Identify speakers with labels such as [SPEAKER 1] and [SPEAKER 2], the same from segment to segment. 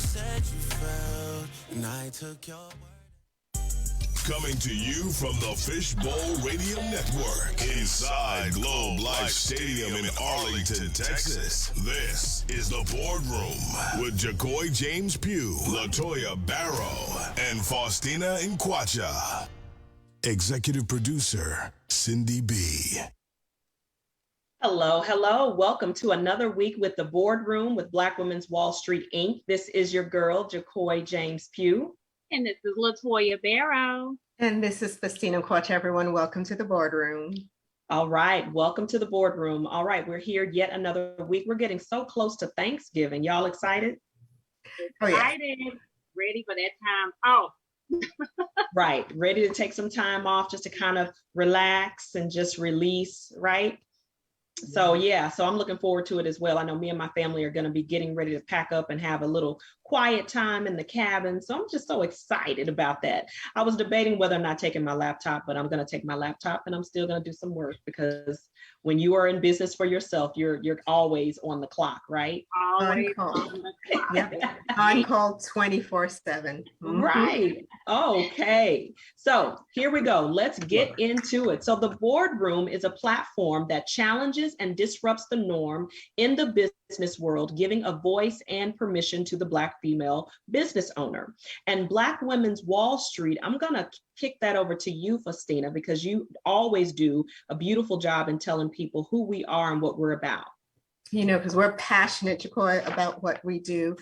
[SPEAKER 1] said you felt, and I took your word.
[SPEAKER 2] Coming to you from the Fishbowl Radio Network inside Globe Life Stadium in Arlington, Texas. This is The Boardroom with Jacoy James Pugh, Latoya Barrow, and Faustina Nkwacha. Executive producer, Cindy B.
[SPEAKER 3] Hello, hello. Welcome to another week with The Boardroom with Black Women's Wall Street, Inc. This is your girl, Jacoy James Pugh.
[SPEAKER 4] And this is Latoya Barrow.
[SPEAKER 5] And this is Faustina Nkwacha, everyone. Welcome to The Boardroom.
[SPEAKER 3] All right, welcome to The Boardroom. All right, we're here yet another week. We're getting so close to Thanksgiving. Y'all excited?
[SPEAKER 4] Excited, ready for that time off.
[SPEAKER 3] Right, ready to take some time off just to kind of relax and just release, right? So so I'm looking forward to it as well. I know me and my family are going to be getting ready to pack up and have a little quiet time in the cabin. So I'm just so excited about that. I was debating whether or not taking my laptop, but I'm going to take my laptop and I'm still going to do some work because when you are in business for yourself, you're always on the clock, right?
[SPEAKER 4] Always
[SPEAKER 5] on the clock. Yep. On call 24/7.
[SPEAKER 3] Right. Okay. So here we go. Let's get into it. So the Boardroom is a platform that challenges and disrupts the norm in the business world, giving a voice and permission to the Black female business owner. And Black Women's Wall Street, I'm going to kick that over to you, Faustina, because you always do a beautiful job in telling people who we are and what we're about.
[SPEAKER 5] You know, because we're passionate, Jacoy, about what we do.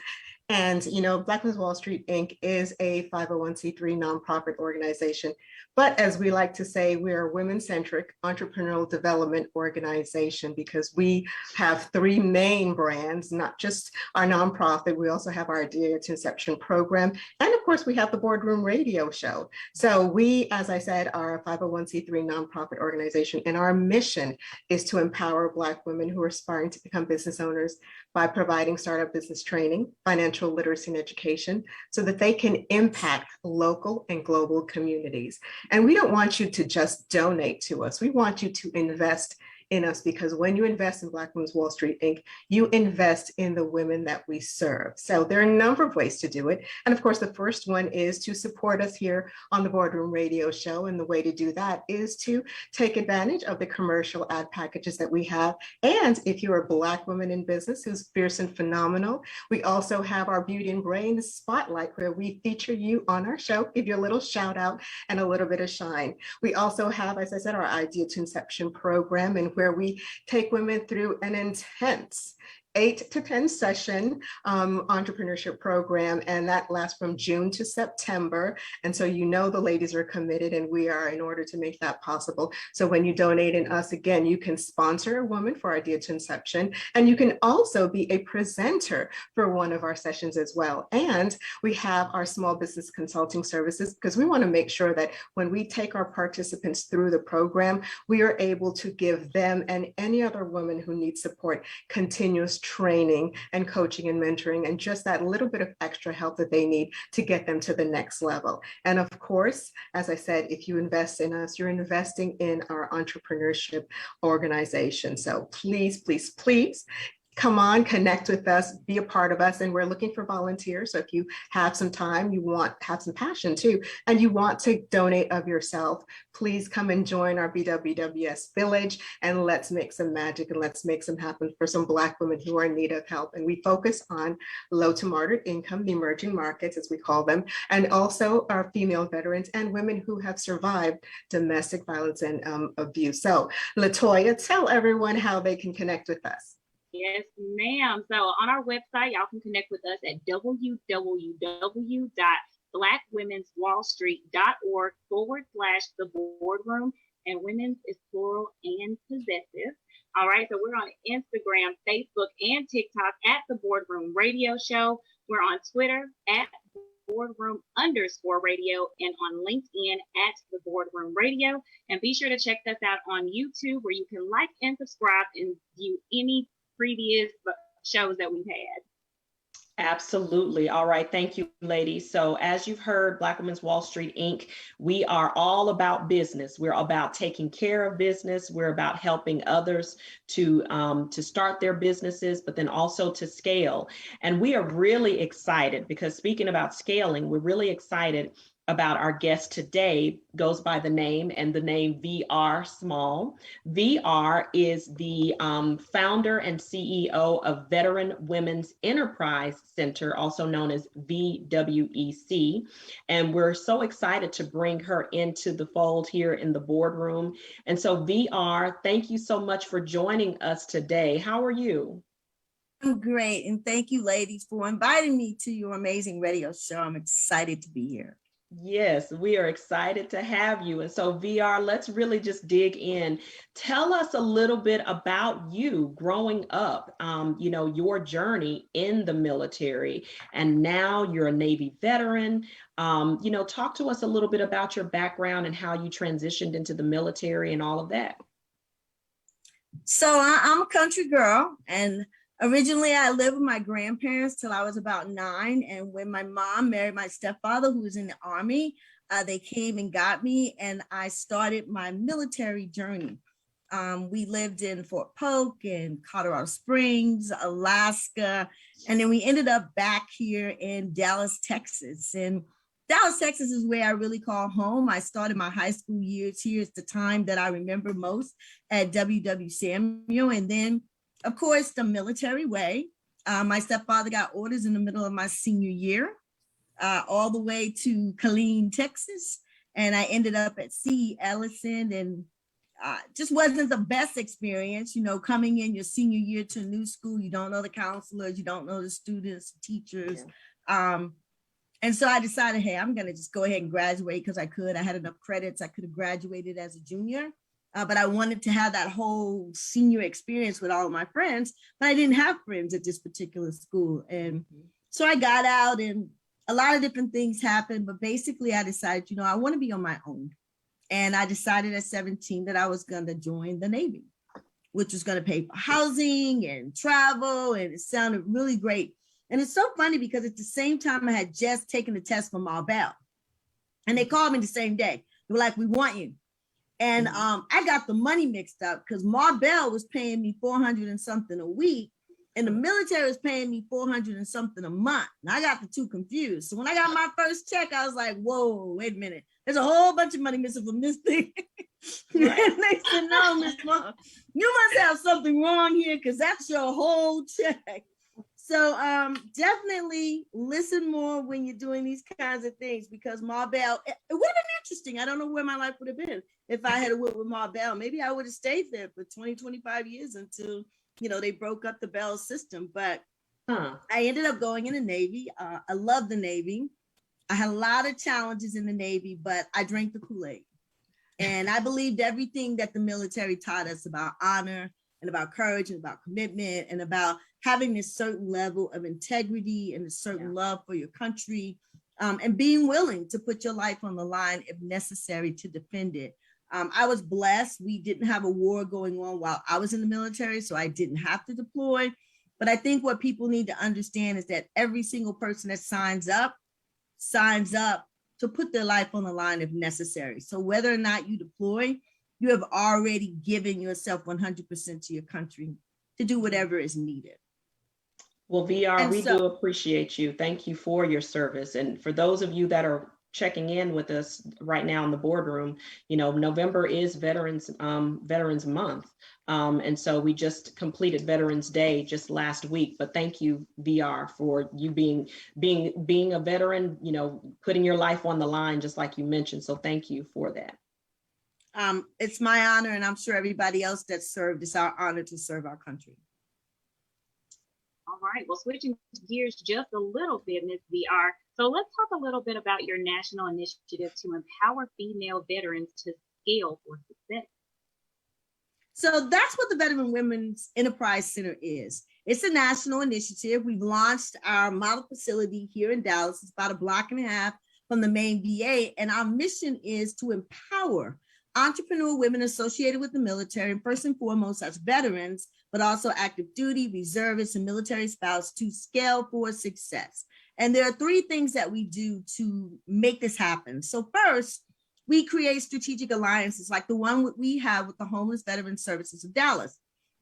[SPEAKER 5] And, you know, Black Women's Wall Street, Inc. is a 501c3 nonprofit organization. But as we like to say, we're a women-centric entrepreneurial development organization because we have three main brands, not just our nonprofit. We also have our Idea to Inception program. And of course, we have the Boardroom Radio show. So we, as I said, are a 501c3 nonprofit organization. And our mission is to empower Black women who are aspiring to become business owners by providing startup business training, financial literacy and education, so that they can impact local and global communities. And we don't want you to just donate to us. We want you to invest in us because when you invest in Black Women's Wall Street, Inc., you invest in the women that we serve. So there are a number of ways to do it. And of course, the first one is to support us here on the Boardroom Radio show. And the way to do that is to take advantage of the commercial ad packages that we have. And if you're a Black woman in business who's fierce and phenomenal, we also have our Beauty and Brain Spotlight where we feature you on our show, give you a little shout out and a little bit of shine. We also have, as I said, our Idea to Inception program, and where we take women through an intense 8 to 10 session entrepreneurship program, and that lasts from June to September. And so you know the ladies are committed, and we are in order to make that possible. So when you donate in us, again, you can sponsor a woman for Idea to Inception, and you can also be a presenter for one of our sessions as well. And we have our small business consulting services because we want to make sure that when we take our participants through the program, we are able to give them and any other woman who needs support continuous training and coaching and mentoring and just that little bit of extra help that they need to get them to the next level. And of course, as I said, if you invest in us, you're investing in our entrepreneurship organization. So please, please, please come on, connect with us, be a part of us. And we're looking for volunteers. So if you have some time, have some passion too, and you want to donate of yourself, please come and join our BWWS village and let's make some magic and let's make some happen for some Black women who are in need of help. And we focus on low to moderate income, the emerging markets, as we call them, and also our female veterans and women who have survived domestic violence and abuse. So Latoya, tell everyone how they can connect with us.
[SPEAKER 4] Yes, ma'am. So on our website, y'all can connect with us at www.blackwomenswallstreet.org/the boardroom. And women's is plural and possessive. All right. So we're on Instagram, Facebook, and TikTok at the Boardroom Radio Show. We're on Twitter at Boardroom_radio and on LinkedIn at the Boardroom Radio. And be sure to check us out on YouTube where you can like and subscribe and view any previous shows that we've had.
[SPEAKER 3] Absolutely. All right. Thank you, ladies. So as you've heard, Black Women's Wall Street, Inc., we are all about business. We're about taking care of business. We're about helping others to start their businesses, but then also to scale. And we are really excited because speaking about scaling, we're really excited about our guest today. Goes by the name VR Small. VR is the founder and CEO of Veteran Women's Enterprise Center, also known as VWEC. And we're so excited to bring her into the fold here in the boardroom. And so VR, thank you so much for joining us today. How are you?
[SPEAKER 6] I'm great. And thank you, ladies, for inviting me to your amazing radio show. I'm excited to be here.
[SPEAKER 3] Yes, we are excited to have you. And so VR, let's really just dig in. Tell us a little bit about you growing up, your journey in the military, and now you're a Navy veteran. Talk to us a little bit about your background and how you transitioned into the military and all of that.
[SPEAKER 6] So I'm a country girl, and originally I lived with my grandparents till I was about 9. And when my mom married my stepfather, who was in the Army, they came and got me, and I started my military journey. We lived in Fort Polk and Colorado Springs, Alaska, and then we ended up back here in Dallas, Texas. And Dallas, Texas is where I really call home. I started my high school years here. It's the time that I remember most at W.W. Samuel. And then, of course, the military way. My stepfather got orders in the middle of my senior year, all the way to Killeen, Texas. And I ended up at C. Ellison, and just wasn't the best experience, coming in your senior year to a new school. You don't know the counselors, you don't know the students, teachers. Yeah. And so I decided, hey, I'm going to just go ahead and graduate because I could. I had enough credits. I could have graduated as a junior. But I wanted to have that whole senior experience with all of my friends, but I didn't have friends at this particular school. And so I got out, and a lot of different things happened, but basically I decided, I want to be on my own. And I decided at 17 that I was going to join the Navy, which was going to pay for housing and travel. And it sounded really great. And it's so funny because at the same time, I had just taken the test for Marbell, and they called me the same day. They were like, we want you. And I got the money mixed up because Marbell was paying me $400 and something a week, and the military was paying me $400 and something a month. And I got the two confused. So when I got my first check, I was like, whoa, wait a minute. There's a whole bunch of money missing from this thing. Right. And they said, no, Miss Mom, you must have something wrong here because that's your whole check. So definitely listen more when you're doing these kinds of things, because Marbell, it would have been interesting. I don't know where my life would have been if I had worked with Marbell. Maybe I would have stayed there for 20, 25 years until, they broke up the Bell system. But I ended up going in the Navy. I love the Navy. I had a lot of challenges in the Navy, but I drank the Kool-Aid. And I believed everything that the military taught us about honor and about courage and about commitment and about having this certain level of integrity and a certain love for your country, and being willing to put your life on the line if necessary to defend it. I was blessed. We didn't have a war going on while I was in the military, so I didn't have to deploy. But I think what people need to understand is that every single person that signs up to put their life on the line if necessary. So whether or not you deploy, you have already given yourself 100% to your country to do whatever is needed.
[SPEAKER 3] Well, VR, we do appreciate you. Thank you for your service. And for those of you that are checking in with us right now in the boardroom, November is Veterans Month. And so we just completed Veterans Day just last week. But thank you, VR, for you being a veteran, putting your life on the line, just like you mentioned. So thank you for that.
[SPEAKER 6] It's my honor, and I'm sure everybody else that served, it's our honor to serve our country.
[SPEAKER 4] All right, well, switching gears just a little bit, Ms. VR. So let's talk a little bit about your national initiative to empower female veterans to scale for success.
[SPEAKER 6] So that's what the Veteran Women's Enterprise Center is. It's a national initiative. We've launched our model facility here in Dallas. It's about a block and a half from the main VA. And our mission is to empower entrepreneur women associated with the military, and first and foremost as veterans, but also active duty, reservists, and military spouse to scale for success. And there are 3 things that we do to make this happen. So first, we create strategic alliances like the one we have with the Homeless Veteran Services of Dallas.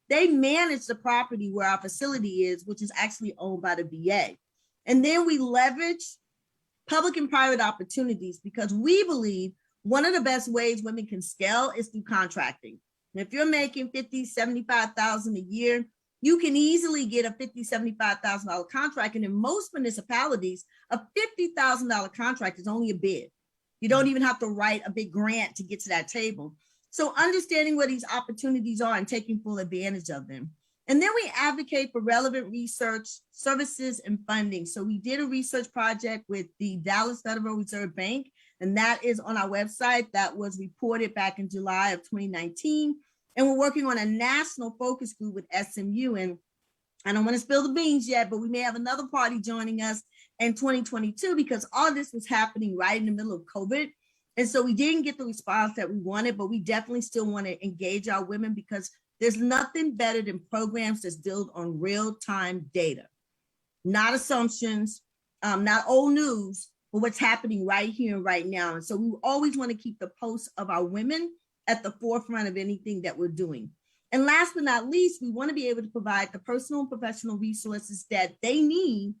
[SPEAKER 6] They manage the property where our facility is, which is actually owned by the VA. And then we leverage public and private opportunities because we believe one of the best ways women can scale is through contracting. And if you're making $50,000, $75,000 a year, you can easily get a $50,000, $75,000 contract. And in most municipalities, a $50,000 contract is only a bid. You don't even have to write a big grant to get to that table. So understanding what these opportunities are and taking full advantage of them. And then we advocate for relevant research, services, and funding. So we did a research project with the Dallas Federal Reserve Bank, and that is on our website. That was reported back in July of 2019. And we're working on a national focus group with SMU. And I don't want to spill the beans yet, but we may have another party joining us in 2022 because all this was happening right in the middle of COVID. And so we didn't get the response that we wanted, but we definitely still want to engage our women because there's nothing better than programs that's built on real-time data, not assumptions, not old news, but what's happening right here and right now. And so we always want to keep the pulse of our women at the forefront of anything that we're doing. And last but not least, we want to be able to provide the personal and professional resources that they need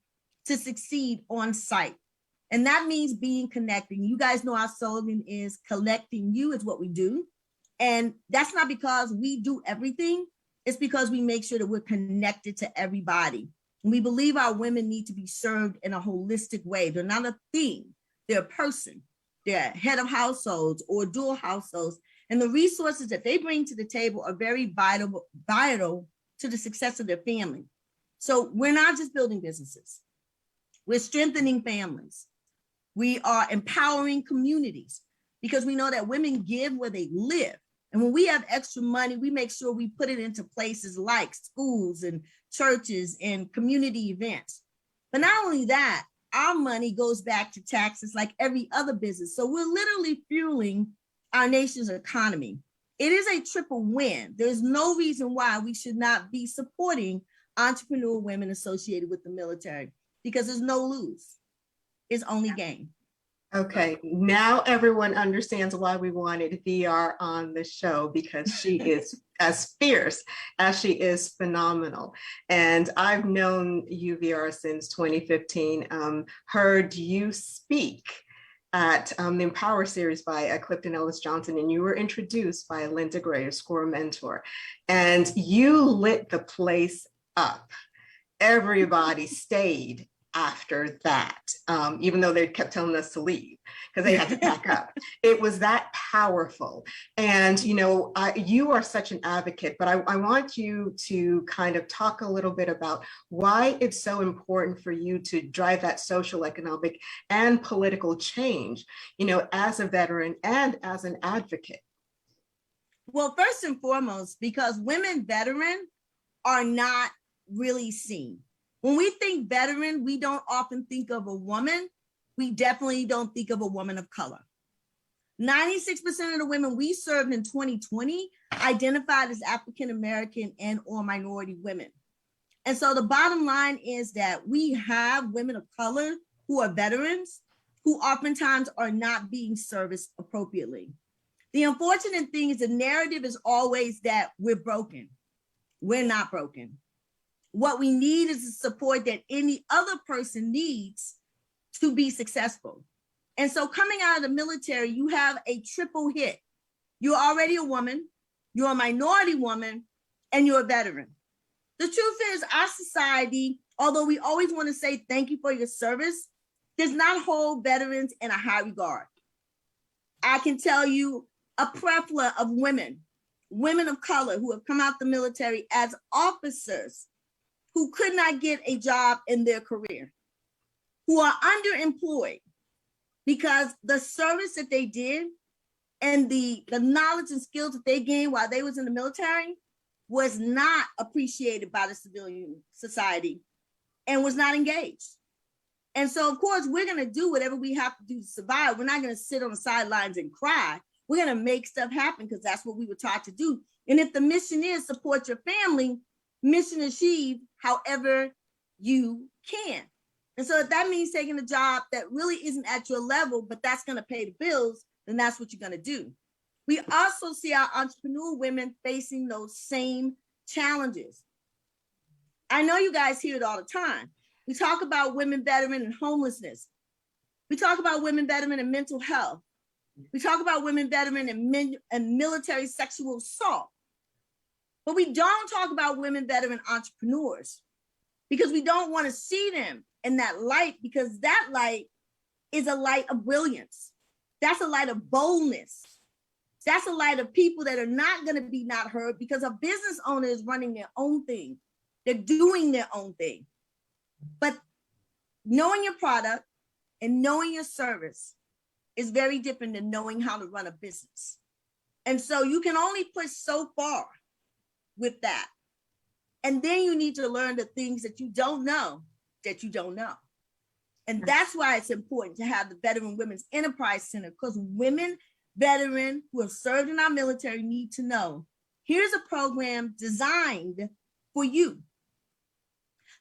[SPEAKER 6] to succeed on site. And that means being connecting. You guys know our slogan is collecting you is what we do. And that's not because we do everything. It's because we make sure that we're connected to everybody. And we believe our women need to be served in a holistic way. They're not a thing, they're a person. They're head of households or dual households. And the resources that they bring to the table are very vital to the success of their family. So we're not just building businesses. We're strengthening families. We are empowering communities because we know that women give where they live. And when we have extra money, we make sure we put it into places like schools and churches and community events. But not only that, our money goes back to taxes like every other business. So we're literally fueling our nation's economy. It is a triple win. There's no reason why we should not be supporting entrepreneur women associated with the military because there's no lose. It's only gain.
[SPEAKER 5] Okay, now everyone understands why we wanted VR on the show because she is as fierce as she is phenomenal. And I've known you, VR, since 2015, heard you speak at the Empower series by Clifton Ellis Johnson, and you were introduced by Linda Gray, a SCORE mentor, and you lit the place up. Everybody stayed after that, even though they kept telling us to leave because they had to pack up. It was that powerful. And, you know, you are such an advocate, but I want you to kind of talk a little bit about why it's so important for you to drive that social, economic, and political change, you know, as a veteran and as an advocate.
[SPEAKER 6] Well, first and foremost, because women veterans are not really seen. When we think veteran, we don't often think of a woman. We definitely don't think of a woman of color. 96% of the women we served in 2020 identified as African-American and or minority women. And so the bottom line is that we have women of color who are veterans who oftentimes are not being serviced appropriately. The unfortunate thing is the narrative is always that we're broken. We're not broken. What we need is the support that any other person needs to be successful. And so coming out of the military, you have a triple hit. You're already a woman, you're a minority woman, and you're a veteran. The truth is our society, although we always want to say thank you for your service, does not hold veterans in a high regard. I can tell you a plethora of women of color who have come out the military as officers who could not get a job in their career, who are underemployed because the service that they did and the knowledge and skills that they gained while they was in the military was not appreciated by the civilian society and was not engaged. And so, of course, we're going to do whatever we have to do to survive. We're not going to sit on the sidelines and cry. We're going to make stuff happen because that's what we were taught to do. And if the mission is support your family, mission achieved however you can. And so if that means taking a job that really isn't at your level, but that's going to pay the bills, then that's what you're going to do. We also see our entrepreneur women facing those same challenges. I know you guys hear it all the time. We talk about women veteran and homelessness. We talk about women veteran and mental health. We talk about women veteran and military sexual assault. But we don't talk about women veteran entrepreneurs because we don't want to see them in that light, because that light is a light of brilliance. That's a light of boldness. That's a light of people that are not going to be not heard because a business owner is running their own thing. They're doing their own thing. But knowing your product and knowing your service is very different than knowing how to run a business. And so you can only push so far with that. And then you need to learn the things that you don't know that you don't know. And that's why it's important to have the Veteran Women's Enterprise Center, because women veterans who have served in our military need to know, here's a program designed for you.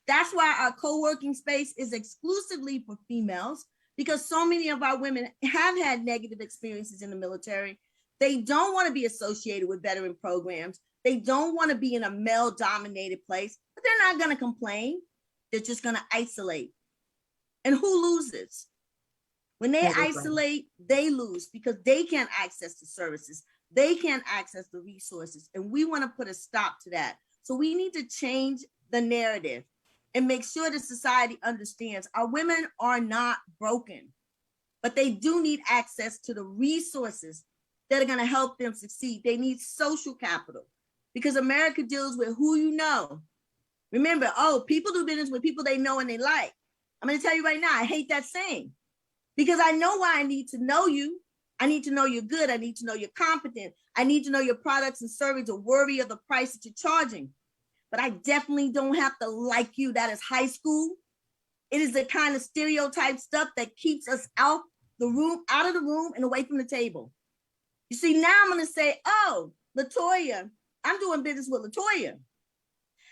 [SPEAKER 6] That's why our co-working space is exclusively for females, because so many of our women have had negative experiences in the military. They don't want to be associated with veteran programs. They don't want to be in a male-dominated place, but they're not going to complain. They're just going to isolate. And who loses? When they isolate, they lose because they can't access the services. They can't access the resources. And we want to put a stop to that. So we need to change the narrative and make sure that society understands our women are not broken, but they do need access to the resources that are going to help them succeed. They need social capital because America deals with who you know. Remember, people do business with people they know and they like. I'm going to tell you right now, I hate that saying because I know why I need to know you. I need to know you're good. I need to know you're competent. I need to know your products and services are worthy of the price that you're charging. But I definitely don't have to like you. That is high school. It is the kind of stereotype stuff that keeps us out of the room and away from the table. You see, now I'm going to say, LaToya, I'm doing business with LaToya.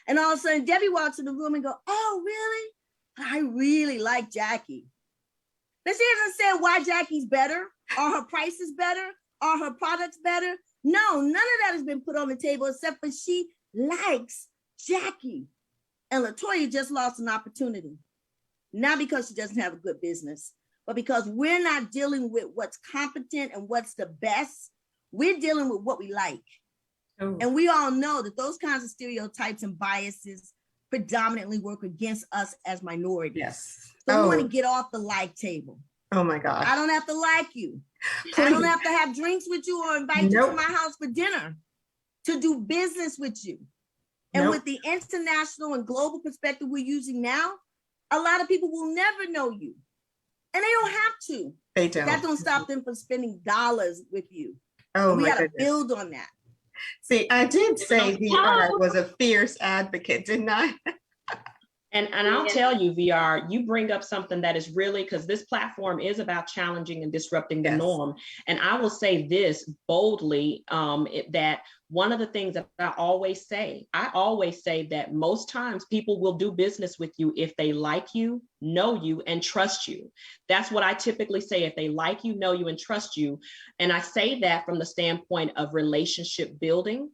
[SPEAKER 6] And all of a sudden, Debbie walks in the room and go, oh, really? I really like Jackie. But she hasn't said why Jackie's better, or her price is better, or her product's better. No, none of that has been put on the table except for she likes Jackie. And LaToya just lost an opportunity. Not because she doesn't have a good business, but because we're not dealing with what's competent and what's the best. We're dealing with what we like. Oh. And we all know that those kinds of stereotypes and biases predominantly work against us as minorities.
[SPEAKER 5] Yes.
[SPEAKER 6] So we want to get off the like table.
[SPEAKER 5] Oh my God.
[SPEAKER 6] I don't have to like you. Please. I don't have to have drinks with you or invite you to my house for dinner to do business with you. And with the international and global perspective we're using now, a lot of people will never know you. And they don't have to.
[SPEAKER 5] They don't.
[SPEAKER 6] That don't stop them from spending dollars with you.
[SPEAKER 5] Oh,
[SPEAKER 6] and we got to
[SPEAKER 5] goodness.
[SPEAKER 6] build on that.
[SPEAKER 5] See, I did say VR was a fierce advocate, didn't I?
[SPEAKER 3] And I'll tell you, VR, you bring up something that is really, because this platform is about challenging and disrupting the norm. And I will say this boldly, that one of the things that I always say that most times people will do business with you if they like you, know you, and trust you. That's what I typically say, if they like you, know you, and trust you. And I say that from the standpoint of relationship building,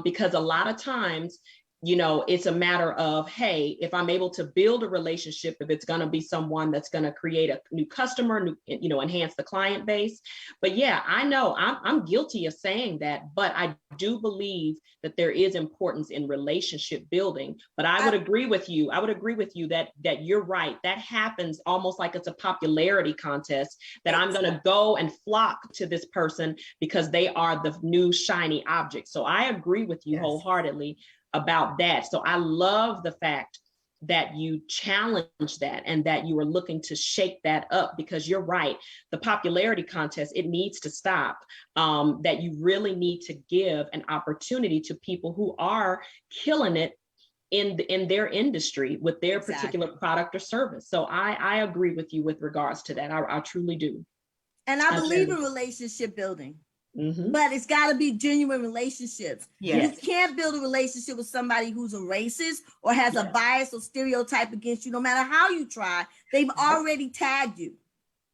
[SPEAKER 3] because a lot of times, you know, it's a matter of, hey, if I'm able to build a relationship, if it's going to be someone that's going to create a new customer, enhance the client base. But yeah, I know I'm guilty of saying that, but I do believe that there is importance in relationship building. But I would agree with you. That you're right. That happens almost like it's a popularity contest, that I'm going to go and flock to this person because they are the new shiny object. So I agree with you wholeheartedly about that. So I love the fact that you challenge that and that you are looking to shake that up, because you're right. The popularity contest, it needs to stop. That you really need to give an opportunity to people who are killing it in their industry with their particular product or service. So I agree with you with regards to that. I truly do.
[SPEAKER 6] And I believe in relationship building. But it's got to be genuine relationships.
[SPEAKER 5] Yes.
[SPEAKER 6] You can't build a relationship with somebody who's a racist or has a bias or stereotype against you, no matter how you try. They've already tagged you.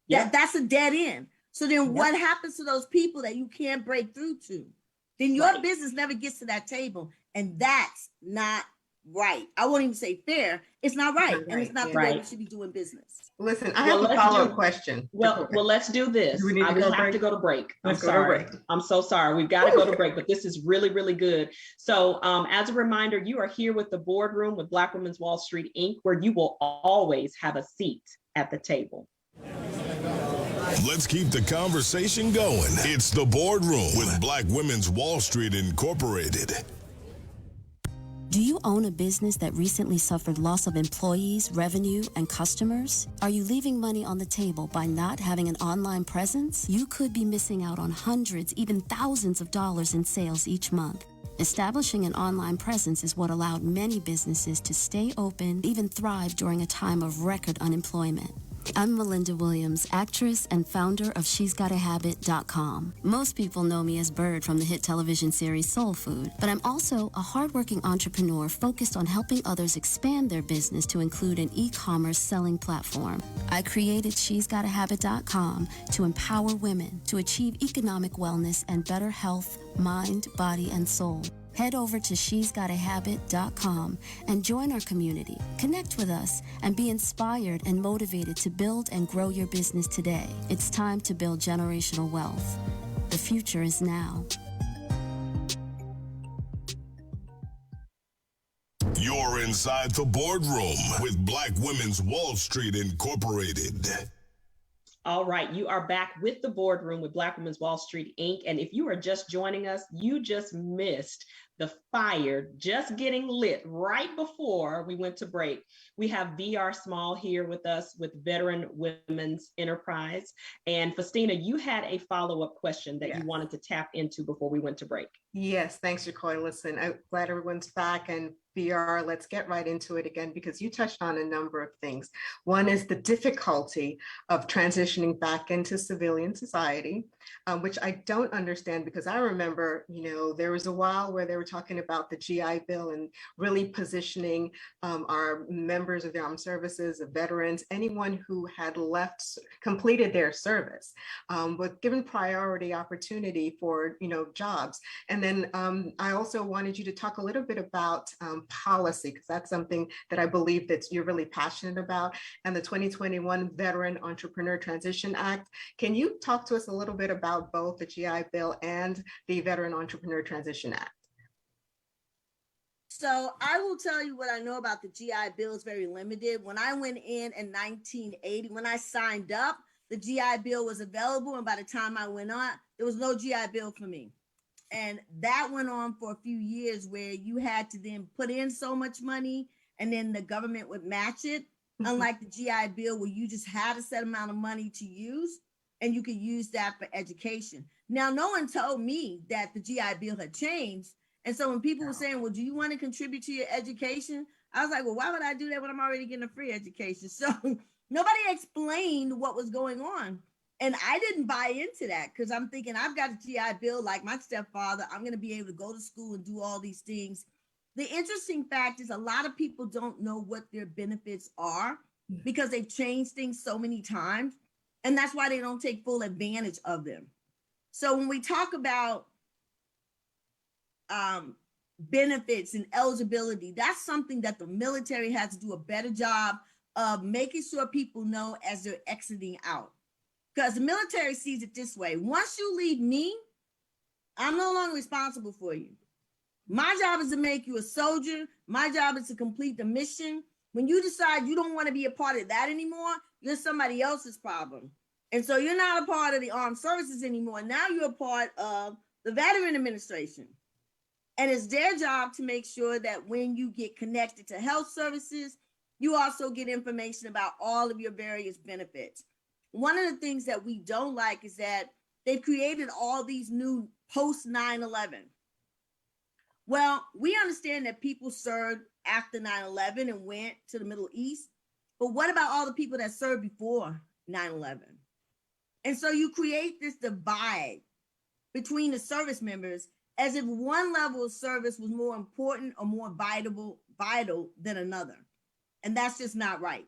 [SPEAKER 6] That's a dead end. So then what happens to those people that you can't break through to? Then your business never gets to that table. And that's not right. I won't even say fair. It's not right. And it's not the way we should be doing business.
[SPEAKER 5] Listen, I have a follow-up question.
[SPEAKER 3] Well, let's do this. We have to go to break. I'm sorry. I'm so sorry. We've got to go to break, but this is really, really good. So as a reminder, you are here with the Boardroom with Black Women's Wall Street, Inc., where you will always have a seat at the table.
[SPEAKER 2] Let's keep the conversation going. It's the Boardroom with Black Women's Wall Street Incorporated.
[SPEAKER 7] Do you own a business that recently suffered loss of employees, revenue, and customers? Are you leaving money on the table by not having an online presence? You could be missing out on hundreds, even thousands of dollars in sales each month. Establishing an online presence is what allowed many businesses to stay open, even thrive during a time of record unemployment. I'm Melinda Williams, actress and founder of She'sGotAHabit.com. Most people know me as Bird from the hit television series Soul Food, but I'm also a hardworking entrepreneur focused on helping others expand their business to include an e-commerce selling platform. I created She'sGotAHabit.com to empower women to achieve economic wellness and better health, mind, body, and soul. Head over to She'sGotAHabit.com and join our community. Connect with us and be inspired and motivated to build and grow your business today. It's time to build generational wealth. The future is now.
[SPEAKER 2] You're inside the Boardroom with Black Women's Wall Street Incorporated.
[SPEAKER 3] All right, you are back with the Boardroom with Black Women's Wall Street, Inc. And if you are just joining us, you just missed the fire just getting lit right before we went to break. We have VR Small here with us with Veteran Women's Enterprise. And Festina, you had a follow-up question that you wanted to tap into before we went to break.
[SPEAKER 5] Yes, thanks, Jacoy. Listen, I'm glad everyone's back, and VR, let's get right into it again, because you touched on a number of things. One is the difficulty of transitioning back into civilian society, which I don't understand, because I remember, there was a while where they were talking about the GI Bill and really positioning our members of the armed services, the veterans, anyone who had completed their service, was given priority opportunity for, jobs. And then I also wanted you to talk a little bit about policy, because that's something that I believe that you're really passionate about, and the 2021 Veteran Entrepreneur Transition Act. Can you talk to us a little bit about both the GI Bill and the Veteran Entrepreneur Transition Act?
[SPEAKER 6] So I will tell you what I know about the GI Bill is very limited. When I went in 1980, when I signed up, the GI Bill was available, and by the time I went on, there was no GI Bill for me. And that went on for a few years, where you had to then put in so much money and then the government would match it. Unlike the GI Bill, where you just had a set amount of money to use and you could use that for education. Now, no one told me that the GI Bill had changed. And so when people were saying, well, do you want to contribute to your education? I was like, well, why would I do that when I'm already getting a free education? So nobody explained what was going on. And I didn't buy into that, because I'm thinking, I've got a GI Bill like my stepfather. I'm going to be able to go to school and do all these things. The interesting fact is, a lot of people don't know what their benefits are, because they've changed things so many times. And that's why they don't take full advantage of them. So when we talk about benefits and eligibility, that's something that the military has to do a better job of making sure people know as they're exiting out. Because the military sees it this way: once you leave me, I'm no longer responsible for you. My job is to make you a soldier. My job is to complete the mission. When you decide you don't want to be a part of that anymore, you're somebody else's problem. And so you're not a part of the armed services anymore. Now you're a part of the Veteran Administration. And it's their job to make sure that when you get connected to health services, you also get information about all of your various benefits. One of the things that we don't like is that they've created all these new post 9/11. Well, we understand that people served after 9/11 and went to the Middle East, but what about all the people that served before 9/11? And so you create this divide between the service members as if one level of service was more important or more vital than another. And that's just not right.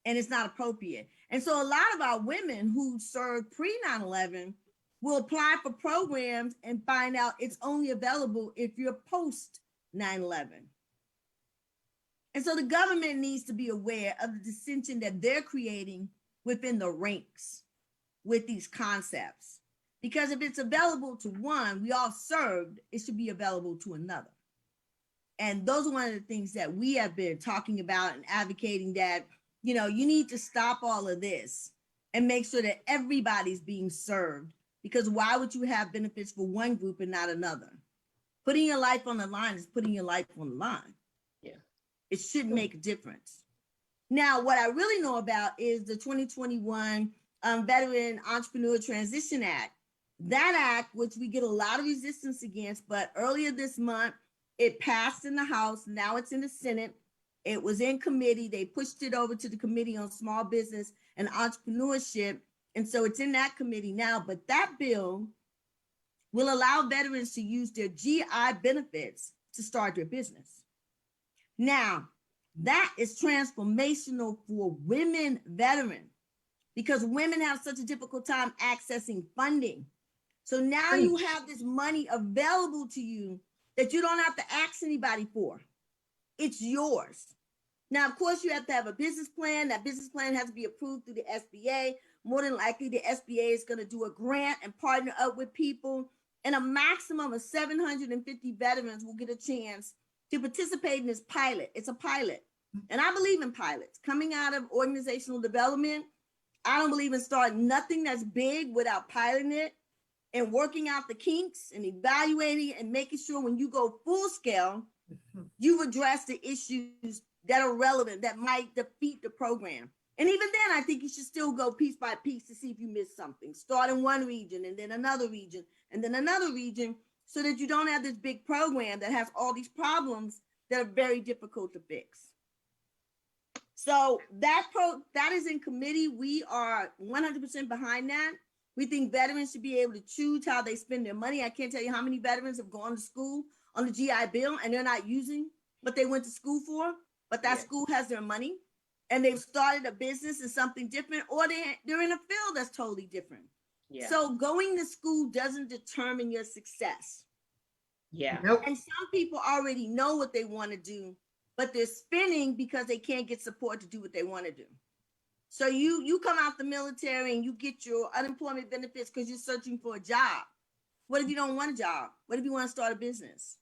[SPEAKER 6] And it's not appropriate. And so a lot of our women who served pre 9/11 will apply for programs and find out it's only available if you're post 9/11. And so the government needs to be aware of the dissension that they're creating within the ranks with these concepts. Because if it's available to one, we all served, it should be available to another. And those are one of the things that we have been talking about and advocating, that, you know, you need to stop all of this and make sure that everybody's being served. Because why would you have benefits for one group and not another? Putting your life on the line is putting your life on the line.
[SPEAKER 3] Yeah.
[SPEAKER 6] It shouldn't make a difference. Now, what I really know about is the 2021 Veteran Entrepreneur Transition Act. That act, which we get a lot of resistance against, but earlier this month, it passed in the House. Now it's in the Senate. It was in committee. They pushed it over to the Committee on Small Business and Entrepreneurship. And so it's in that committee now. But that bill will allow veterans to use their GI benefits to start their business. Now, that is transformational for women veterans, because women have such a difficult time accessing funding. So now you have this money available to you that you don't have to ask anybody for. It's yours. Now, of course, you have to have a business plan. That business plan has to be approved through the SBA. More than likely, the SBA is going to do a grant and partner up with people. And a maximum of 750 veterans will get a chance to participate in this pilot. It's a pilot. And I believe in pilots. Coming out of organizational development, I don't believe in starting nothing that's big without piloting it and working out the kinks and evaluating and making sure when you go full scale, you've addressed the issues that are relevant, that might defeat the program. And even then, I think you should still go piece by piece to see if you missed something. Start in one region and then another region and then another region, so that you don't have this big program that has all these problems that are very difficult to fix. So that is in committee. We are 100% behind that. We think veterans should be able to choose how they spend their money. I can't tell you how many veterans have gone to school on the GI Bill and they're not using what they went to school for, but that school has their money and they've started a business in something different, or they're in a field that's totally different. Yeah. So going to school doesn't determine your success.
[SPEAKER 3] Yeah.
[SPEAKER 5] Nope.
[SPEAKER 6] And some people already know what they want to do, but they're spinning because they can't get support to do what they want to do. So you come out the military and you get your unemployment benefits because you're searching for a job. What if you don't want a job? What if you want to start a business?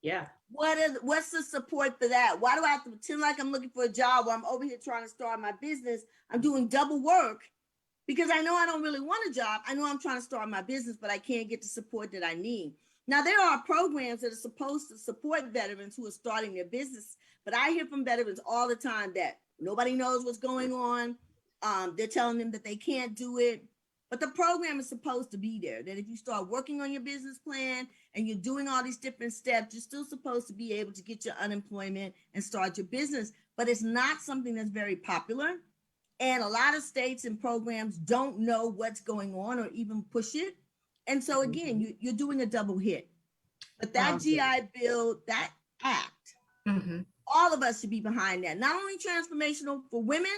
[SPEAKER 3] Yeah.
[SPEAKER 6] What's the support for that? Why do I have to pretend like I'm looking for a job while I'm over here trying to start my business? I'm doing double work because I know I don't really want a job. I know I'm trying to start my business, but I can't get the support that I need. Now, there are programs that are supposed to support veterans who are starting their business, but I hear from veterans all the time that nobody knows what's going on. They're telling them that they can't do it, but the program is supposed to be there, that if you start working on your business plan and you're doing all these different steps, you're still supposed to be able to get your unemployment and start your business, but it's not something that's very popular. And a lot of states and programs don't know what's going on or even push it. And so again, you're doing a double hit. But that GI Bill, that act, all of us should be behind that. Not only transformational for women,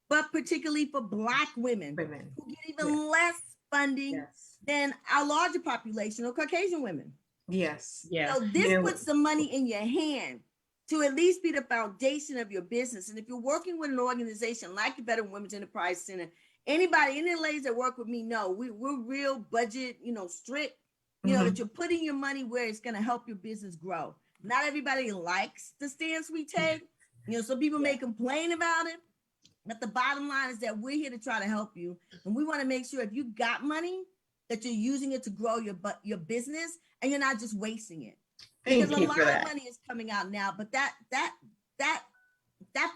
[SPEAKER 6] but particularly for Black women who get even less funding than our larger population or Caucasian women.
[SPEAKER 5] Yes.
[SPEAKER 6] So this puts the money in your hand to at least be the foundation of your business. And if you're working with an organization like the Veteran Women's Enterprise Center, any ladies that work with me know we're real budget, strict, that you're putting your money where it's going to help your business grow. Not everybody likes the stance we take. Some people may complain about it, but the bottom line is that we're here to try to help you. And we want to make sure if you got money, that you're using it to grow your business and you're not just wasting it. Because a lot of money is coming out now, but that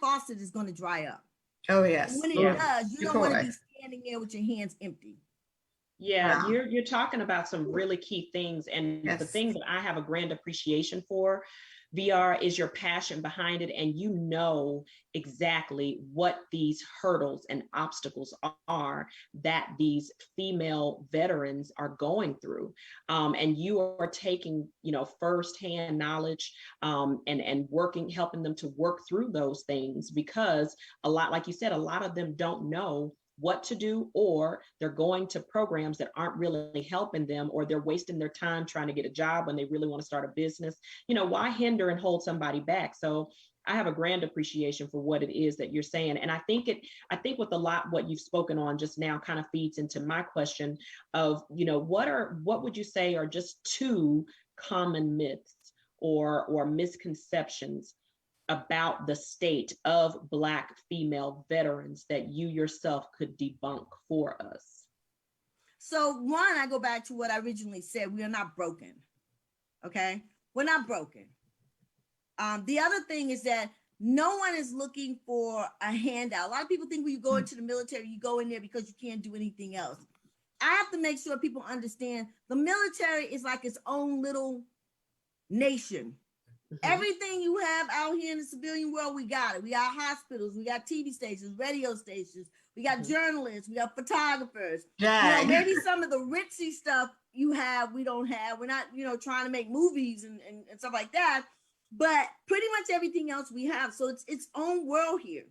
[SPEAKER 6] faucet is going to dry up.
[SPEAKER 5] Oh, yes.
[SPEAKER 6] And when it does, you don't want to be standing there with your hands empty.
[SPEAKER 3] Yeah, wow. You're talking about some really key things. And the thing that I have a grand appreciation for VR is your passion behind it, and you know exactly what these hurdles and obstacles are that these female veterans are going through. And you are taking, firsthand knowledge, and working, helping them to work through those things, because a lot, like you said, a lot of them don't know what to do, or they're going to programs that aren't really helping them, or they're wasting their time trying to get a job when they really want to start a business. Why hinder and hold somebody back? So I have a grand appreciation for what it is that you're saying. And I think with a lot what you've spoken on just now kind of feeds into my question of, what would you say are just two common myths or misconceptions about the state of Black female veterans that you yourself could debunk for us?
[SPEAKER 6] So one, I go back to what I originally said. We are not broken. Okay? We're not broken. The other thing is that no one is looking for a handout. A lot of people think when you go into the military, you go in there because you can't do anything else. I have to make sure people understand the military is like its own little nation. Everything you have out here in the civilian world, we got it. We got hospitals, we got TV stations, radio stations, we got journalists, we got photographers. Maybe some of the ritzy stuff you have, we don't have. We're not, trying to make movies and stuff like that. But pretty much everything else we have. So it's its own world here.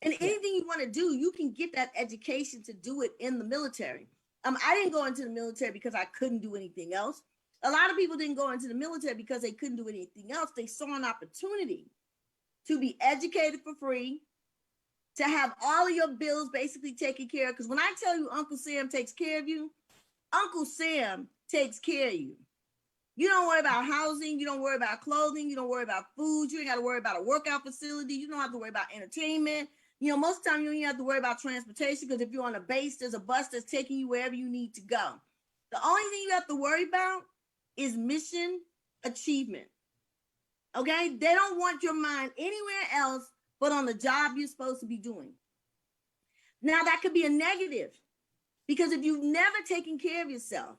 [SPEAKER 6] And anything you want to do, you can get that education to do it in the military. I didn't go into the military because I couldn't do anything else. A lot of people didn't go into the military because they couldn't do anything else. They saw an opportunity to be educated for free, to have all of your bills basically taken care of. Because when I tell you Uncle Sam takes care of you, Uncle Sam takes care of you. You don't worry about housing. You don't worry about clothing. You don't worry about food. You ain't got to worry about a workout facility. You don't have to worry about entertainment. Most of the time you don't even have to worry about transportation, because if you're on a base, there's a bus that's taking you wherever you need to go. The only thing you have to worry about is mission achievement. Okay? They don't want your mind anywhere else but on the job you're supposed to be doing. Now, that could be a negative, because if you've never taken care of yourself,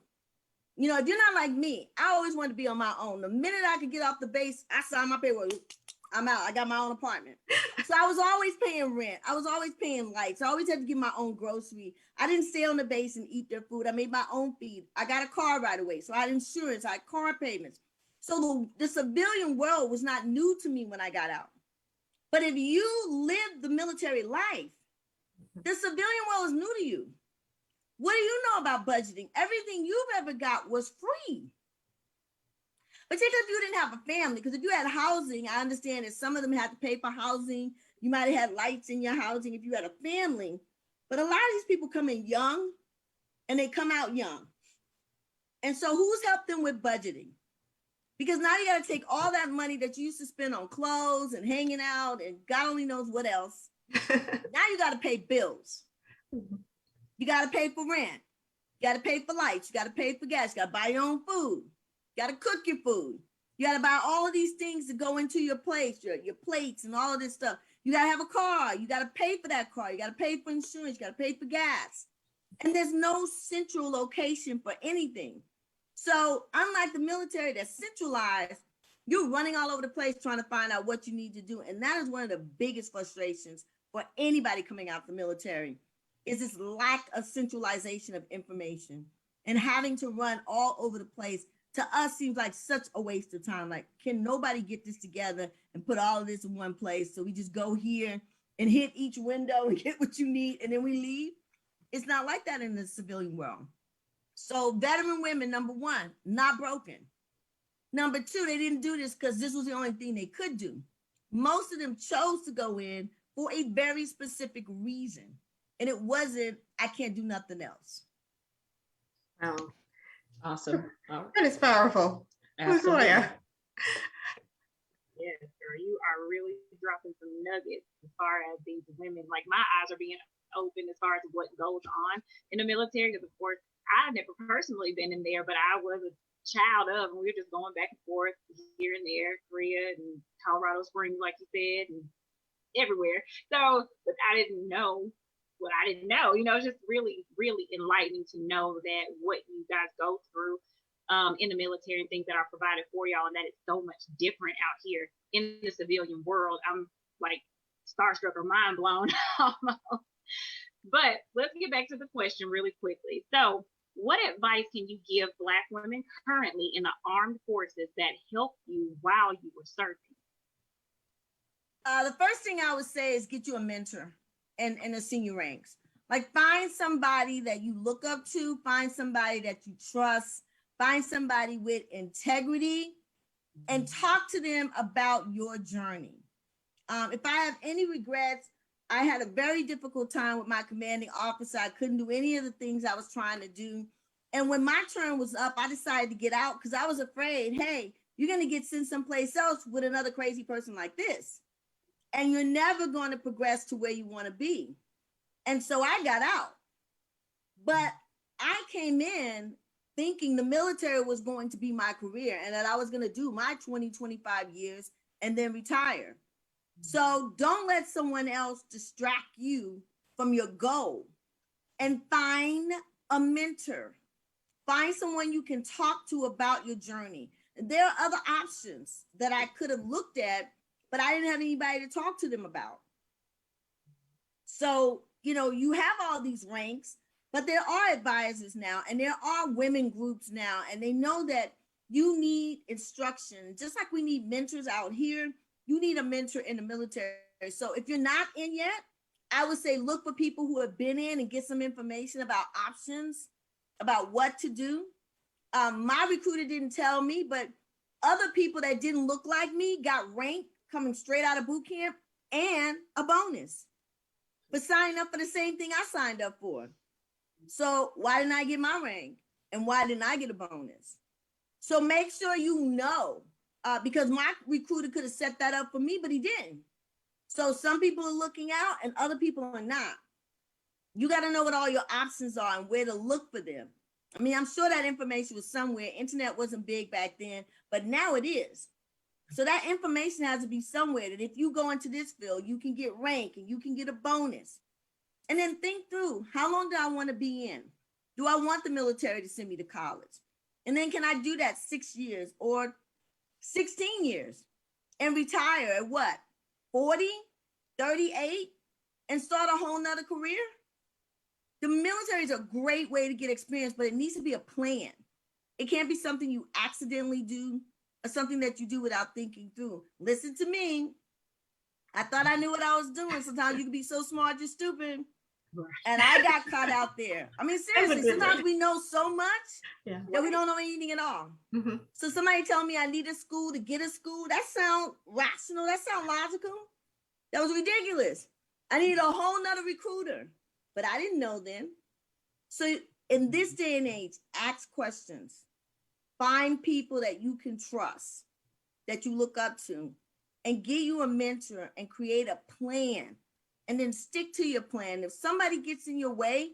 [SPEAKER 6] if you're not like me, I always wanted to be on my own. The minute I could get off the base, I signed my paperwork. I'm out. I got my own apartment. So I was always paying rent. I was always paying lights. I always had to get my own grocery. I didn't stay on the base and eat their food. I made my own feed. I got a car right away. So I had insurance. I had car payments. So the civilian world was not new to me when I got out. But if you live the military life, the civilian world is new to you. What do you know about budgeting? Everything you've ever got was free. Particularly if you didn't have a family, because if you had housing, I understand that some of them had to pay for housing. You might have had lights in your housing if you had a family. But a lot of these people come in young and they come out young. And so who's helped them with budgeting? Because now you got to take all that money that you used to spend on clothes and hanging out and God only knows what else. Now you got to pay bills. You got to pay for rent. You got to pay for lights. You got to pay for gas. You got to buy your own food. You got to cook your food. You got to buy all of these things to go into your place, your plates and all of this stuff. You got to have a car. You got to pay for that car. You got to pay for insurance. You got to pay for gas. And there's no central location for anything. So unlike the military that's centralized, you're running all over the place trying to find out what you need to do. And that is one of the biggest frustrations for anybody coming out the military, is this lack of centralization of information and having to run all over the place. To us seems like such a waste of time. Like, can nobody get this together and put all of this in one place? So we just go here and hit each window and get what you need and then we leave. It's not like that in the civilian world. So veteran women, number one, not broken. Number two, they didn't do this because this was the only thing they could do. Most of them chose to go in for a very specific reason. And it wasn't, I can't do nothing else.
[SPEAKER 5] Wow.
[SPEAKER 3] Awesome.
[SPEAKER 5] That is powerful.
[SPEAKER 3] Absolutely.
[SPEAKER 4] Yes, girl, you are really dropping some nuggets as far as these women. Like, my eyes are being open as far as what goes on in the military. Because, of course, I've never personally been in there, but I was a child of, and we were just going back and forth here and there, Korea and Colorado Springs, like you said, and everywhere. So, but I didn't know what I didn't know. It's just really, really enlightening to know that what you guys go through. in the military and things that are provided for y'all, and that it's so much different out here in the civilian world. I'm like starstruck or mind blown almost. But let's get back to the question really quickly. So, what advice can you give Black women currently in the armed forces that helped you while you were serving?
[SPEAKER 6] The first thing I would say is get you a mentor in the senior ranks. Like, find somebody that you look up to, find somebody that you trust, find somebody with integrity, and talk to them about your journey. If I have any regrets, I had a very difficult time with my commanding officer. I couldn't do any of the things I was trying to do. And when my term was up, I decided to get out because I was afraid, hey, you're going to get sent someplace else with another crazy person like this. And you're never going to progress to where you want to be. And so I got out. But I came in thinking the military was going to be my career and that I was going to do my 20, 25 years and then retire. So don't let someone else distract you from your goal, and find a mentor. Find someone you can talk to about your journey. There are other options that I could have looked at, but I didn't have anybody to talk to them about. So, you have all these ranks, but there are advisors now, and there are women groups now, and they know that you need instruction. Just like we need mentors out here, you need a mentor in the military. So if you're not in yet, I would say look for people who have been in and get some information about options, about what to do. My recruiter didn't tell me, but other people that didn't look like me got ranked coming straight out of boot camp and a bonus for signing up for the same thing I signed up for. So why didn't I get my rank? And why didn't I get a bonus? So make sure you know. Because my recruiter could have set that up for me, but he didn't. So some people are looking out and other people are not. You got to know what all your options are and where to look for them. I mean, I'm sure that information was somewhere. Internet wasn't big back then, but now it is. So that information has to be somewhere that if you go into this field, you can get rank and you can get a bonus. And then think through, how long do I want to be in? Do I want the military to send me to college? And then can I do that 6 years or 16 years and retire at what, 40, 38, and start a whole nother career? The military is a great way to get experience, but it needs to be a plan. It can't be something you accidentally do or something that you do without thinking through. Listen to me. I thought I knew what I was doing. Sometimes you can be so smart, you're stupid. And I got caught out there. I mean, seriously, sometimes we know so much that we don't know anything at all. Mm-hmm. So somebody tell me I need a school to get a school. That sounds rational. That sounds logical. That was ridiculous. I needed a whole nother recruiter, but I didn't know then. So in this day and age, ask questions. Find people that you can trust, that you look up to, and get you a mentor and create a plan. And then stick to your plan. If somebody gets in your way,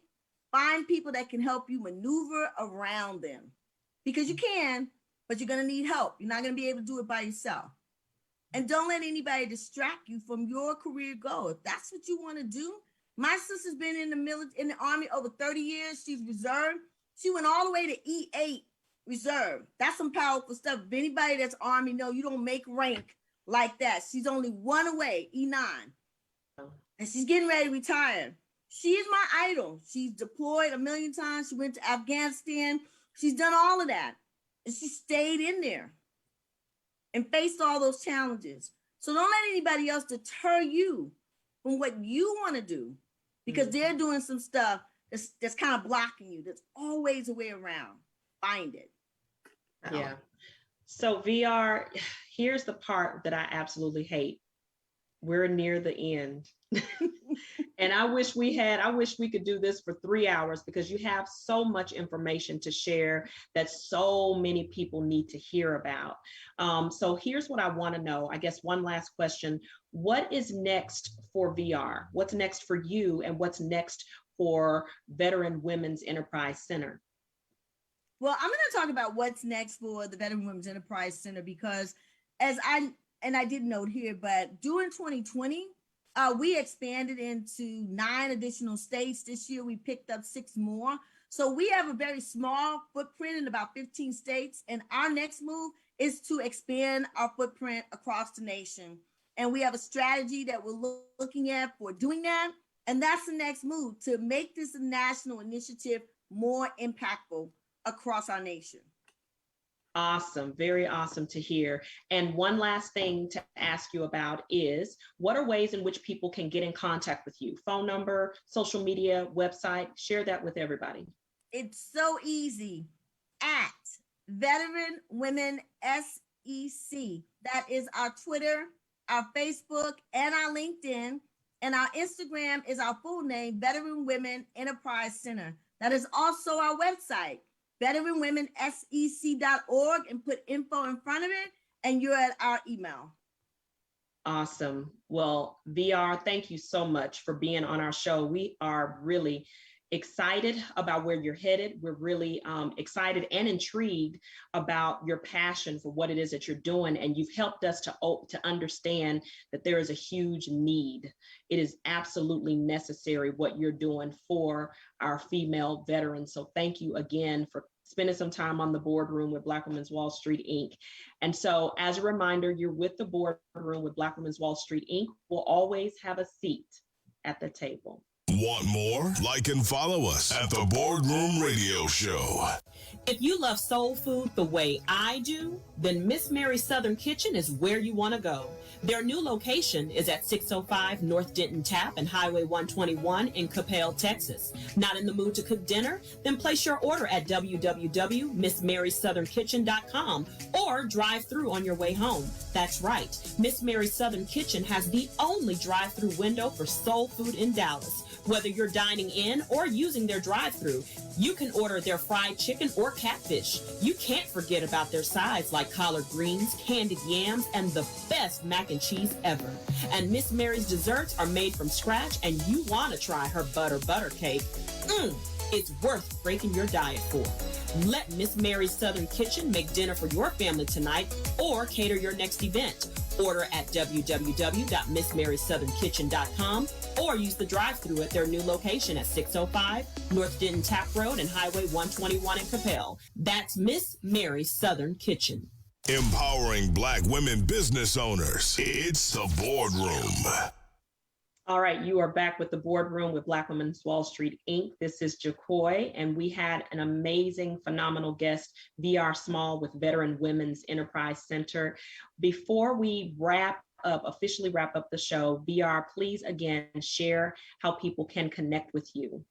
[SPEAKER 6] find people that can help you maneuver around them. Because you can, but you're going to need help. You're not going to be able to do it by yourself. And don't let anybody distract you from your career goal. If that's what you want to do. My sister's been in the Army over 30 years. She's reserved. She went all the way to E8 reserve. That's some powerful stuff. If anybody that's Army know, you don't make rank like that. She's only one away, E9. And she's getting ready to retire. She is my idol. She's deployed a million times. She went to Afghanistan. She's done all of that. And she stayed in there and faced all those challenges. So don't let anybody else deter you from what you want to do, because they're doing some stuff that's kind of blocking you. There's always a way around. Find it.
[SPEAKER 3] Yeah. So VR, here's the part that I absolutely hate. We're near the end. And I wish we could do this for 3 hours, because you have so much information to share that so many people need to hear about. So here's what I want to know. I guess one last question. What is next for VR? What's next for you, and what's next for Veteran Women's Enterprise Center?
[SPEAKER 6] Well, I'm going to talk about what's next for the Veteran Women's Enterprise Center, because I did note here, but during 2020, we expanded into 9 additional states. This year, we picked up 6 more. So we have a very small footprint in about 15 states. And our next move is to expand our footprint across the nation. And we have a strategy that we're looking at for doing that. And that's the next move, to make this a national initiative more impactful across our nation.
[SPEAKER 3] Awesome. Very awesome to hear. And one last thing to ask you about is, what are ways in which people can get in contact with you? Phone number, social media, website? Share that with everybody.
[SPEAKER 6] It's so easy. At Veteran Women SEC. That is our Twitter, our Facebook, and our LinkedIn. And our Instagram is our full name, Veteran Women Enterprise Center. That is also our website, veteranwomensec.org, and put info in front of it, and you're at our email.
[SPEAKER 3] Awesome. Well, VR, thank you so much for being on our show. We are really excited about where you're headed. We're really excited and intrigued about your passion for what it is that you're doing. And you've helped us to understand that there is a huge need. It is absolutely necessary what you're doing for our female veterans. So thank you again for spending some time on the boardroom with Black Women's Wall Street, Inc. And so as a reminder, you're with the boardroom with Black Women's Wall Street, Inc. We'll always have a seat at the table.
[SPEAKER 2] Want more? Like and follow us at the Boardroom Radio Show.
[SPEAKER 8] If you love soul food the way I do, then Miss Mary's Southern Kitchen is where you want to go. Their new location is at 605 North Denton Tap and Highway 121 in Coppell, Texas. Not in the mood to cook dinner? Then place your order at www.missmaryssouthernkitchen.com or drive through on your way home. That's right. Miss Mary's Southern Kitchen has the only drive-through window for soul food in Dallas. Whether you're dining in or using their drive-thru, you can order their fried chicken or catfish. You can't forget about their sides like collard greens, candied yams, and the best mac and cheese ever. And Miss Mary's desserts are made from scratch, and you want to try her butter cake. It's worth breaking your diet for. Let Miss Mary's Southern Kitchen make dinner for your family tonight or cater your next event. Order at www.missmaryssouthernkitchen.com or use the drive-thru at their new location at 605 North Denton Tap Road and Highway 121 in Coppell. That's Miss Mary's Southern Kitchen.
[SPEAKER 2] Empowering Black women business owners. It's the Boardroom.
[SPEAKER 3] All right, you are back with the boardroom with Black Women's Wall Street, Inc. This is Jacoy, and we had an amazing, phenomenal guest, VR Small with Veteran Women's Enterprise Center. Before we officially wrap up the show, VR, please again share how people can connect with you.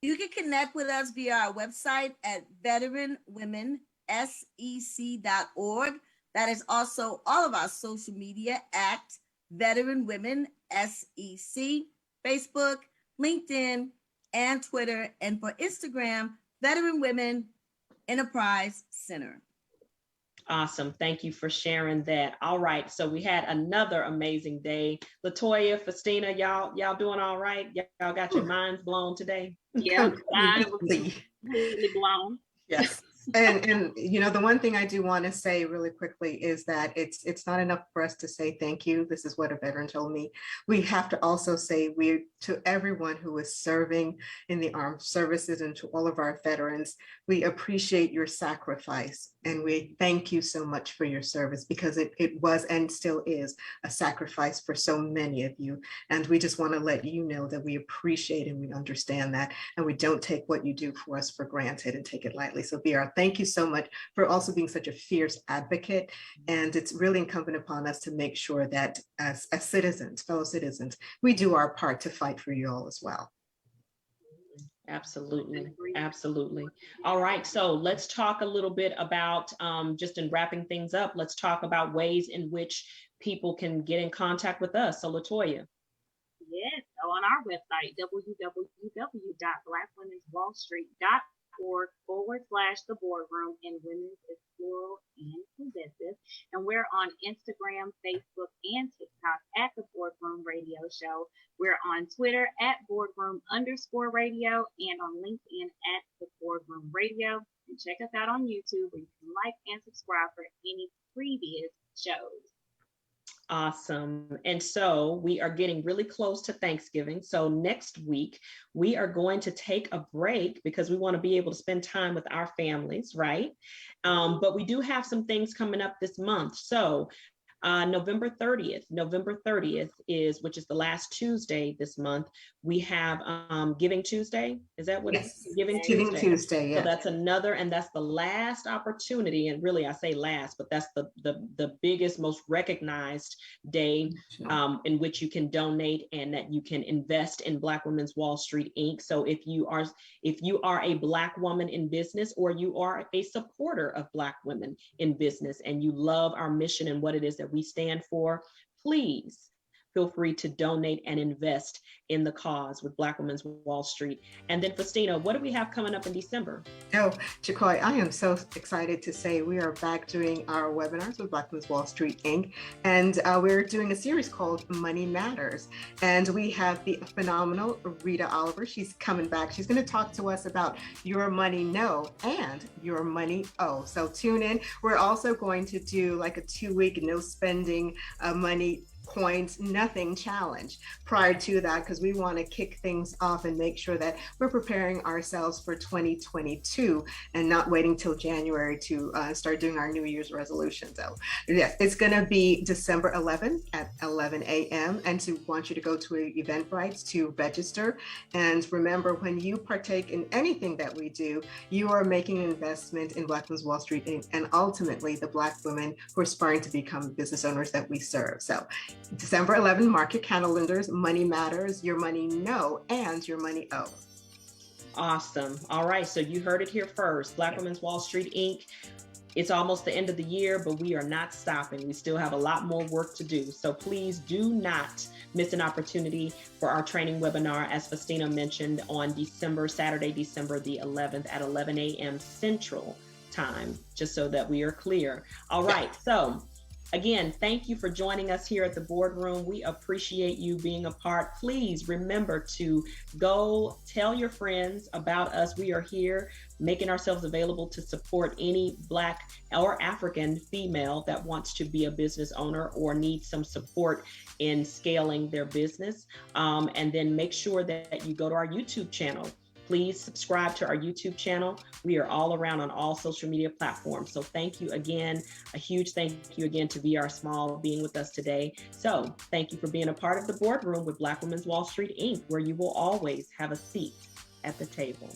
[SPEAKER 6] You can connect with us via our website at veteranwomensec.org. That is also all of our social media at Veteran Women SEC, Facebook, LinkedIn, and Twitter. And for Instagram, Veteran Women Enterprise Center.
[SPEAKER 3] Awesome. Thank you for sharing that. All right. So we had another amazing day. Latoya, Festina, y'all doing all right? Y'all got your minds blown today?
[SPEAKER 4] Yeah, mine was completely blown.
[SPEAKER 5] Yes. And you know, the one thing I do want to say really quickly is that it's not enough for us to say thank you. This is what a veteran told me. We have to also say to everyone who is serving in the armed services and to all of our veterans, we appreciate your sacrifice and we thank you so much for your service, because it was and still is a sacrifice for so many of you. And we just want to let you know that we appreciate and we understand that, and we don't take what you do for us for granted and take it lightly. So VR, thank you so much for also being such a fierce advocate. And it's really incumbent upon us to make sure that as citizens, fellow citizens, we do our part to fight for you all as well.
[SPEAKER 3] Absolutely. Absolutely. All right. So let's talk a little bit about, just in wrapping things up, let's talk about ways in which people can get in contact with us. So Latoya.
[SPEAKER 4] Yes. So on our website, www.blackwomenswallstreet.org/the boardroom, and women's is plural and possessive. And we're on Instagram, Facebook, and TikTok at the Boardroom Radio Show. We're on Twitter at Boardroom_radio and on LinkedIn at the Boardroom Radio. And check us out on YouTube where you can like and subscribe for any previous shows.
[SPEAKER 3] Awesome. And so we are getting really close to Thanksgiving. So next week, we are going to take a break because we want to be able to spend time with our families, right? But we do have some things coming up this month. So November 30th is, which is the last Tuesday this month, we have Giving Tuesday. Is that what
[SPEAKER 5] Yes.
[SPEAKER 3] it's Giving
[SPEAKER 5] Giving
[SPEAKER 3] Tuesday?
[SPEAKER 5] Tuesday,
[SPEAKER 3] So
[SPEAKER 5] yeah.
[SPEAKER 3] that's another, and that's the last opportunity. And really, I say last, but that's the biggest, most recognized day in which you can donate and that you can invest in Black Women's Wall Street Inc. So if you are a Black woman in business, or you are a supporter of Black women in business, and you love our mission and what it is that we stand for, please feel free to donate and invest in the cause with Black Women's Wall Street. And then Faustina, what do we have coming up in December?
[SPEAKER 5] Oh, Chakoi, I am so excited to say we are back doing our webinars with Black Women's Wall Street Inc. And we're doing a series called Money Matters. And we have the phenomenal Rita Oliver. She's coming back. She's going to talk to us about your money no and your money oh. So tune in. We're also going to do like a 2-week no spending money coins, nothing challenge prior to that, because we want to kick things off and make sure that we're preparing ourselves for 2022 and not waiting till January to start doing our New Year's resolution. So yes, it's going to be December 11th at 11 a.m. and to want you to go to Eventbrite to register. And remember, when you partake in anything that we do, you are making an investment in Black Women's Wall Street Inc. and ultimately the Black women who are aspiring to become business owners that we serve. So December 11th, mark your calendars. Money matters, your money no, and your money oh.
[SPEAKER 3] Awesome. All right. So you heard it here first. Black Women's Wall Street Inc. It's almost the end of the year, but we are not stopping. We still have a lot more work to do. So please do not miss an opportunity for our training webinar, as Faustina mentioned, on Saturday, December the 11th at 11 a.m. Central Time, just so that we are clear. All right. So again, thank you for joining us here at the boardroom. We appreciate you being a part. Please remember to go tell your friends about us. We are here making ourselves available to support any Black or African female that wants to be a business owner or needs some support in scaling their business. And then make sure that you go to our YouTube channel. Please subscribe to our YouTube channel. We are all around on all social media platforms. So thank you again. A huge thank you again to VR Small being with us today. So thank you for being a part of the boardroom with Black Women's Wall Street Inc., where you will always have a seat at the table.